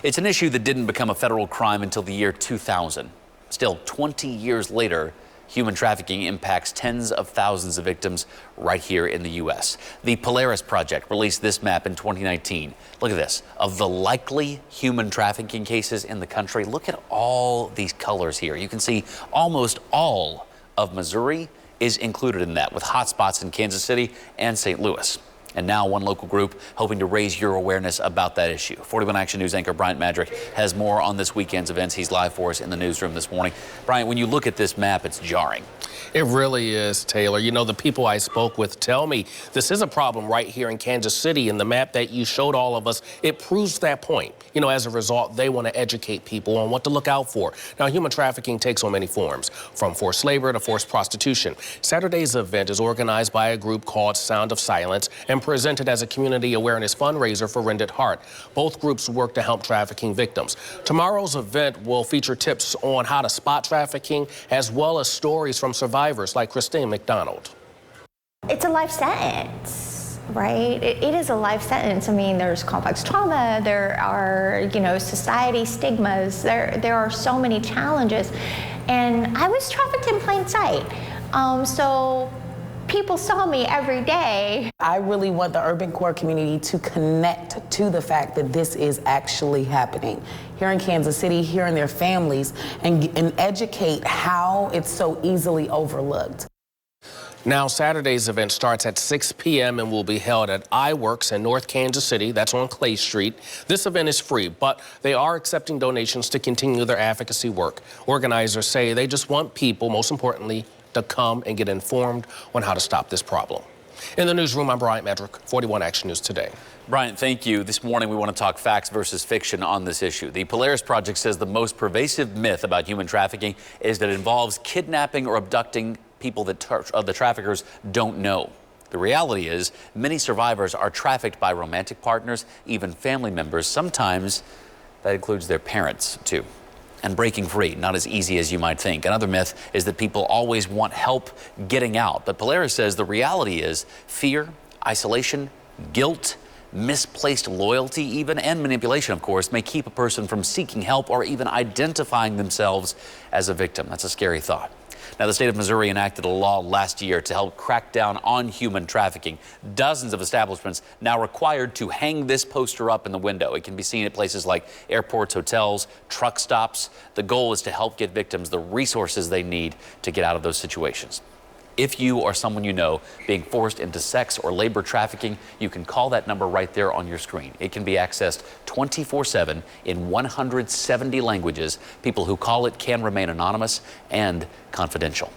It's an issue that didn't become a federal crime until the year 2000. Still, 20 years later, human trafficking impacts tens of thousands of victims right here in the U.S. The Polaris Project released this map in 2019. Look at this. Of the likely human trafficking cases in the country, look at all these colors here. You can see almost all of Missouri is included in that, with hotspots in Kansas City and St. Louis. And now one local group hoping to raise your awareness about that issue. 41 Action News anchor Bryant Madrick has more on this weekend's events. He's live for us in the newsroom this morning. Bryant, when you look at this map, it's jarring. It really is, Taylor. You know, the people I spoke with tell me this is a problem right here in Kansas City, and the map that you showed all of us, it proves that point. You know, as a result, they want to educate people on what to look out for. Now, human trafficking takes on many forms, from forced labor to forced prostitution. Saturday's event is organized by a group called Sound of Silence and presented as a community awareness fundraiser for Rended Heart. Both groups work to help trafficking victims. Tomorrow's event will feature tips on how to spot trafficking, as well as stories from survivors like Christine McDonald. It's a life sentence, right? It is a life sentence. I mean, there's complex trauma, there are, society stigmas, there are so many challenges. And I was trafficked in plain sight. So people saw me every day. I really want the urban core community to connect to the fact that this is actually happening here in Kansas City, here in their families, and educate how it's so easily overlooked. Now, Saturday's event starts at 6 p.m. and will be held at iWorks in North Kansas City. That's on Clay Street. This event is free, but they are accepting donations to continue their advocacy work. Organizers say they just want people, most importantly, to come and get informed on how to stop this problem. In the newsroom, I'm Bryant Madrick, 41 Action News Today. Bryant, thank you. This morning, we want to talk facts versus fiction on this issue. The Polaris Project says the most pervasive myth about human trafficking is that it involves kidnapping or abducting people that the traffickers don't know. The reality is many survivors are trafficked by romantic partners, even family members. Sometimes that includes their parents, too. And breaking free, not as easy as you might think. Another myth is that people always want help getting out. But Polaris says the reality is fear, isolation, guilt, misplaced loyalty even, and manipulation, of course, may keep a person from seeking help or even identifying themselves as a victim. That's a scary thought. Now, the state of Missouri enacted a law last year to help crack down on human trafficking. Dozens of establishments now required to hang this poster up in the window. It can be seen at places like airports, hotels, truck stops. The goal is to help get victims the resources they need to get out of those situations. If you or someone you know being forced into sex or labor trafficking, you can call that number right there on your screen. It can be accessed 24/7 in 170 languages. People who call it can remain anonymous and confidential.